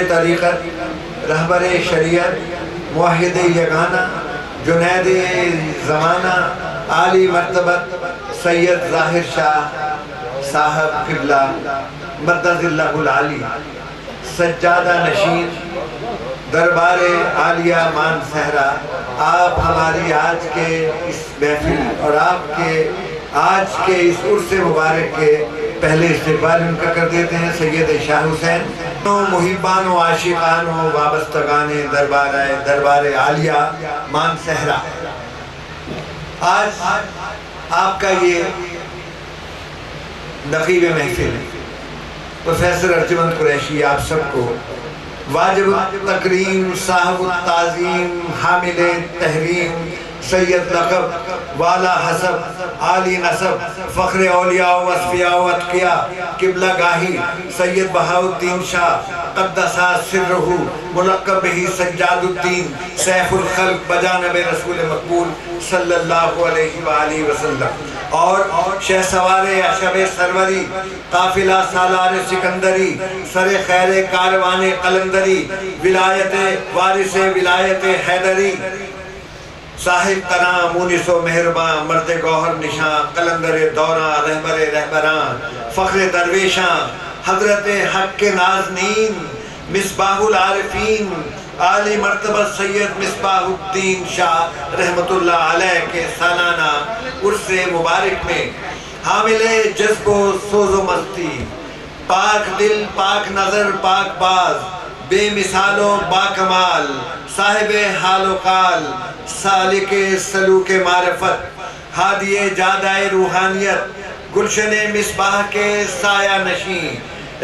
طریقت، رہبر شریعت، موحد یگانہ، جنید زمانہ، عالی مرتبت سید ظاہر شاہ صاحب قبلہ مدد اللہ العالی، سجادہ نشین، دربار عالیہ مان صحرا، آپ ہماری آج کے اس محفل اور آپ کے آج کے اس عرس مبارک کے پہلے استقبال ان کا کر دیتے ہیں سید شاہ حسین، محبان و عاشقان و وابستگان دربار عالیہ مان صحرا۔ آج آپ کا یہ نقیب محفل پروفیسر ارجمند قریشی آپ سب کو واجب تکریم، صاحب التعظیم، حامل تحریم، سید لقب، والا حسب، عالی نسب، فخر اولیاء و اصفیاء و اتقیاء، قبلہ گاہی سید بہاؤالدین شاہ قدس سرہ، ملقب بہ سجاد الدین، سیف الخلق بجانب رسول مقبول صلی اللہ علیہ وآلہ وسلم، اور شہ سوار اشب سروری، قافلہ سالار سکندری، سر خیر کاروان قلندری، ولایت وارث ولایت حیدری، صاحب تناں مونس و مہرباں، مرد گوہر نشاں، قلندر دوراں، رہبر رہبراں، فخر درویشاں، حضرت حق کے نازنین، مصباح العارفین، عالی مرتبہ سید مصباح الدین شاہ رحمت اللہ علیہ کے سالانہ عرس مبارک میں حامل جذب و سوز و مستی، پاک دل، پاک نظر، پاک باز، بے مثال و باکمال، صاحب حال و قال، سالک سلوک معرفت، ہادی جادہ روحانیت، گلشن مصباح کے سایہ نشین،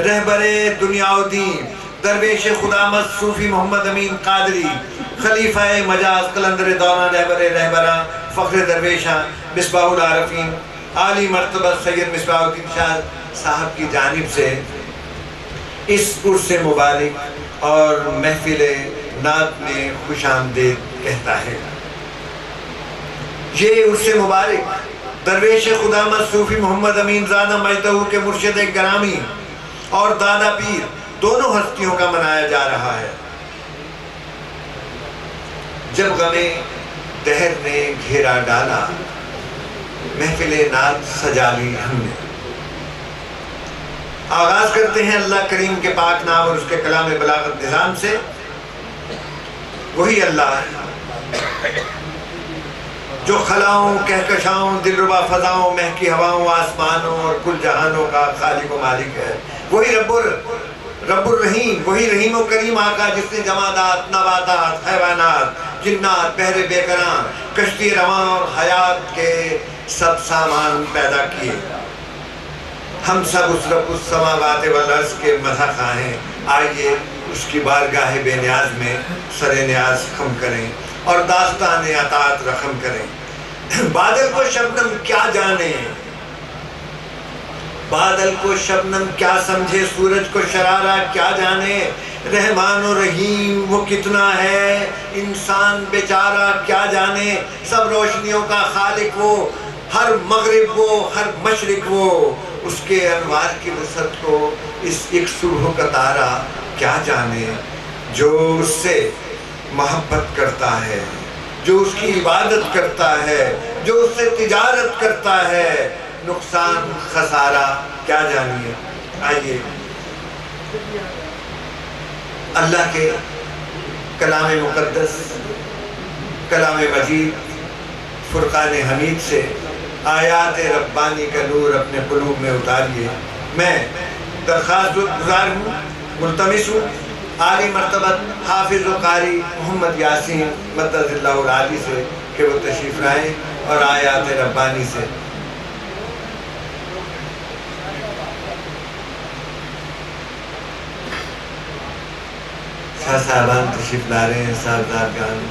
رہبر دنیا و دین، درویش خدامت صوفی محمد امین قادری، خلیفہ مجاز قلندر دوران رہبر رہبراں، فخر درویشاں، مصباح العارفین، عالی مرتبہ سید مصباح الدین شاہ صاحب کی جانب سے اس عرس مبارک اور محفل نعت میں خوش آمدید کہتا ہے۔ یہ عرس مبارک درویش خدامت صوفی محمد امین زادہ مجدہ کے مرشد گرامی اور دادا پیر دونوں ہستیوں کا منایا جا رہا ہے۔ جب غم دہر نے گھیرا ڈالا، محفل نعت سجا لی ہم نے۔ آغاز کرتے ہیں اللہ کریم کے پاک نام اور اس کے کلام بلاغت نظام سے۔ وہی اللہ ہے جو خلاؤں، کہکشاؤں، دلربا فضاؤں، مہکی ہواؤں، آسمانوں اور کل جہانوں کا خالق و مالک ہے۔ وہی رب الرحیم، وہی رحیم و کریم آقا جس نے جمادات، نباتات، حیوانات، جنات، بحر بے کراں، کشتی رواں اور حیات کے سب سامان پیدا کیے۔ ہم سب اس رب السماوات والارض کے مدح خواہ ہیں۔ آئیے اس کی بارگاہ بے نیاز میں سر نیاز خم کریں اور داستان عطاعت رقم کریں۔ بادل کو شبنم کیا جانے، بادل کو شبنم کیا سمجھے، سورج کو شرارہ کیا جانے، رحمان و رحیم وہ کتنا ہے، انسان بیچارہ کیا جانے، سب روشنیوں کا خالق وہ، ہر مغرب وہ، ہر مشرق وہ، اس کے انوار کی وسعت کو اس ایک صبح کا تارہ کیا جانے۔ جو اس سے محبت کرتا ہے، جو اس کی عبادت کرتا ہے، جو اس سے تجارت کرتا ہے، نقصان خسارہ کیا جانیے۔ آئیے اللہ کے کلام مقدس، کلام مجید، فرقان حمید سے آیات ربانی کا نور اپنے قلوب میں اتاریے۔ میں درخواست گزار ہوں، ملتمس ہوں عالی مرتبت حافظ و قاری محمد یاسین مدد اللہ العالی سے کہ وہ تشریف لائیں اور آیات ربانی سے شاہ صاحبان تشریف لا رہے ہیں، صاحبزادگان۔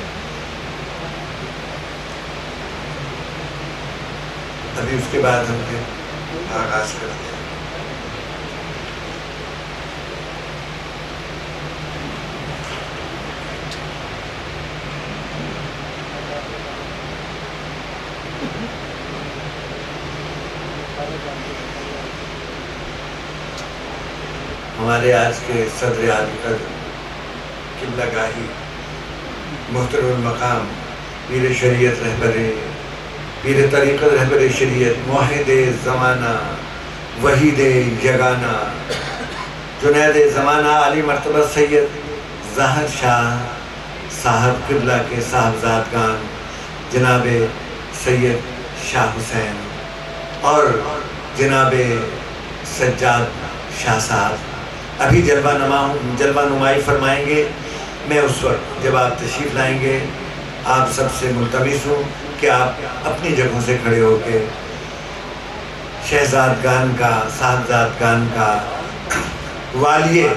ابھی اس کے بعد ہم پھر آغاز کرتے ہیں۔ ہمارے آج کے صدر اعظم قبلہ گاہی محترم المقام پیر شریعت رہبر پیر طریقت رہبر شریعت موحد زمانہ وحید یگانہ جنید زمانہ علی مرتبہ سید ظاہر شاہ صاحب قبلہ کے صاحبزادگان جناب سید شاہ حسین اور جناب سجاد شاہ صاحب ابھی جلوہ نمائی فرمائیں گے. میں اس وقت جب آپ تشریف لائیں گے آپ سب سے ملتمس ہوں کہ آپ اپنی جگہوں سے کھڑے ہو کے شہزادگان کا صاحبزادگان کا والیے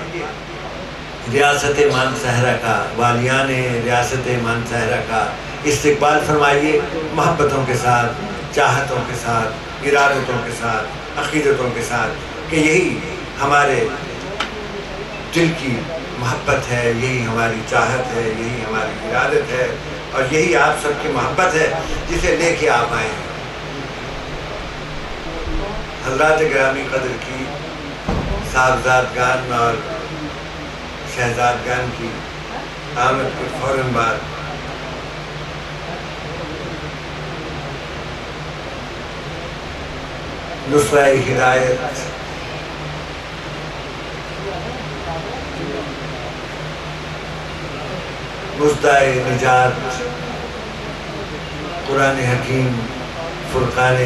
ریاست مان صحرا کا والیان ریاست مان صحرا کا استقبال فرمائیے محبتوں کے ساتھ چاہتوں کے ساتھ ارادتوں کے ساتھ عقیدتوں کے ساتھ کہ یہی ہمارے دل کی محبت ہے یہی ہماری چاہت ہے یہی ہماری ارادت ہے اور یہی آپ سب کی محبت ہے جسے لے کے آپ آئے ہیں. حضرات گرامی قدر کی صاحبزادگان اور شہزادگان کی آمد کے فوراً بعد نصرہ ہدایت مصدع نجات قرآن حکیم فرقان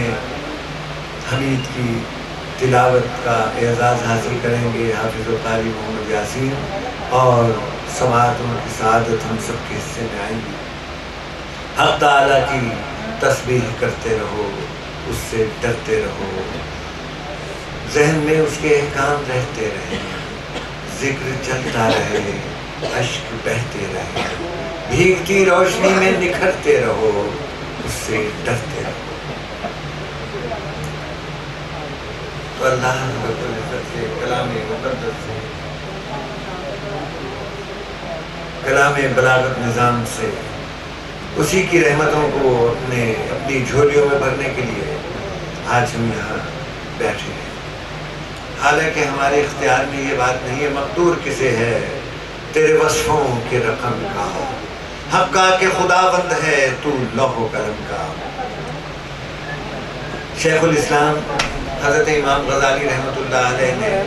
حمید کی تلاوت کا اعزاز حاصل کریں گے حافظ و قاری محمد یاسین اور سماعتوں کی سعادت ہم سب کے حصے میں آئیں گی. حق تعالیٰ کی تسبیح کرتے رہو اس سے ڈرتے رہو ذہن میں اس کے احکام رہتے رہے ذکر چلتا رہے اشک بہتے رہے بھیگتی روشنی میں نکھرتے رہو اس سے ڈرتے رہو. تو اللہ رب العزت سے کلام مقدس سے کلام بلاغت نظام سے اسی کی رحمتوں کو اپنی جھولیوں میں بھرنے کے لیے آج ہم یہاں بیٹھے ہیں. حالانکہ ہمارے اختیار میں یہ بات نہیں ہے مقدور کسے ہے تیرے وصفوں کے رقم کا حق کا کہ خداوند ہے تو لوح و قلم کا. شیخ الاسلام حضرت امام غزالی رحمۃ اللہ علیہ نے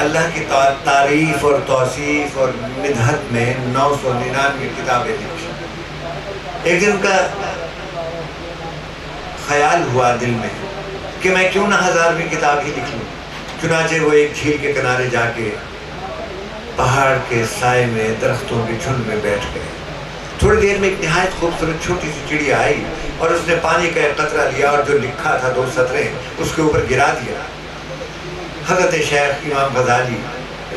اللہ کی تعریف اور توصیف اور مدحت میں 999 کتابیں لکھی. ایک دن کا خیال ہوا دل میں کہ میں کیوں نہ 1000ویں کتاب ہی لکھ لوں. چنانچہ وہ ایک جھیل کے کنارے جا کے پہاڑ کے سائے میں درختوں کے جھنڈ میں بیٹھ گئے. تھوڑی دیر میں ایک نہایت خوبصورت چھوٹی سی چڑیا آئی اور اس نے پانی کا ایک قطرہ لیا اور جو لکھا تھا 2 سطریں اس کے اوپر گرا دیا. حضرت شیخ امام غزالی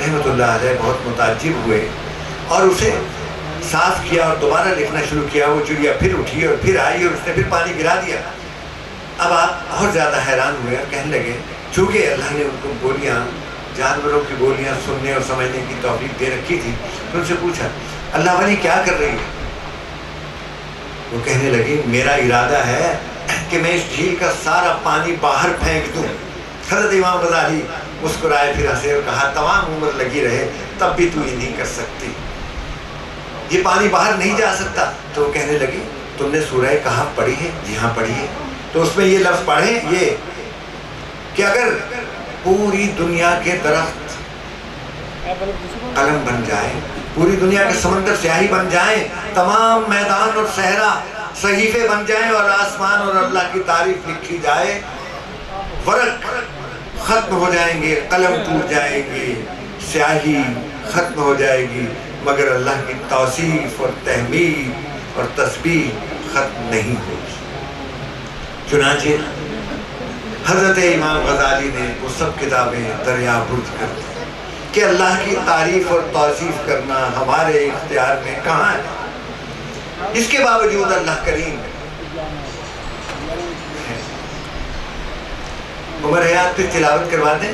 رحمۃ اللہ علیہ بہت متعجب ہوئے اور اسے صاف کیا اور دوبارہ لکھنا شروع کیا. وہ چڑیا پھر اٹھی اور پھر آئی اور اس نے پھر پانی گرا دیا. اب آپ بہت زیادہ حیران ہوئے اور کہنے لگے چونکہ اللہ نے ان کو بولیاں جانوروں کی بولیاں سننے اور سمجھنے کی توفیق دے رکھی تھی تو ان سے پوچھا اللہ والی کیا کر رہی ہے. وہ کہنے لگی میرا ارادہ ہے کہ میں اس جھیل کا سارا پانی باہر پھینک دوں. حضرت امام غزالی مسکرائے پھر ہنسے اور کہا تمام عمر لگی رہے تب بھی تو یہ نہیں کر سکتی یہ پانی باہر نہیں جا سکتا. تو وہ کہنے لگی تم نے سورہ کہف پڑھی ہے؟ جی ہاں پڑھی ہے. تو اس میں یہ لفظ پڑھیں یہ کہ اگر پوری دنیا کے درخت قلم بن جائیں پوری دنیا کے سمندر سیاہی بن جائیں تمام میدان اور صحرا صحیفے بن جائیں اور آسمان اور اللہ کی تعریف لکھی جائے ورق ختم ہو جائیں گے قلم ٹوٹ جائیں گے سیاہی ختم ہو جائے گی مگر اللہ کی توصیف اور تحمید اور تسبیح ختم نہیں ہوگی. چنانچہ حضرت امام غزالی نے وہ سب کتابیں دریافت کر دی کہ اللہ کی تعریف اور توصیف کرنا ہمارے اختیار میں کہاں ہے. اس کے باوجود اللہ کریم عمر حیات پہ تلاوت کروا دیں.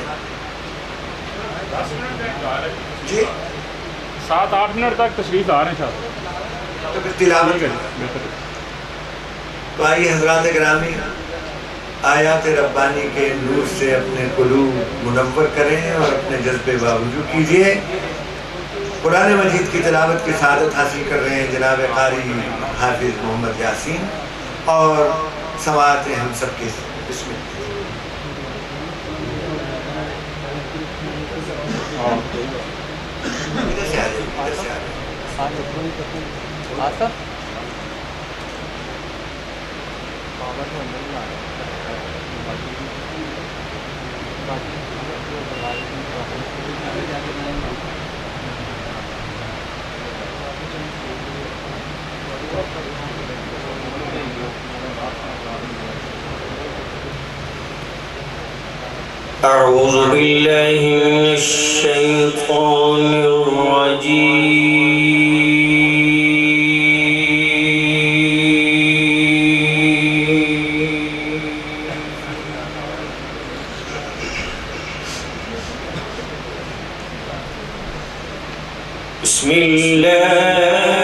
جی 7-8 منٹ تک تشریف لا رہے ہیں صاحب تو پھر تلاوت تو آئیے حضرات گرامی آیات ربانی کے نور سے اپنے قلوب منور کریں اور اپنے جذبے باوجود کیجئے. قرآن مجید کی تلاوت کی سعادت حاصل کر رہے ہیں جناب قاری حافظ محمد یاسین، اور سماعت ہم سب کے بسم اللہ۔ ادھر سے آ جائیں، ادھر سے آ جائیں۔ أعوذ بالله من الشيطان الرجيم. بسم الله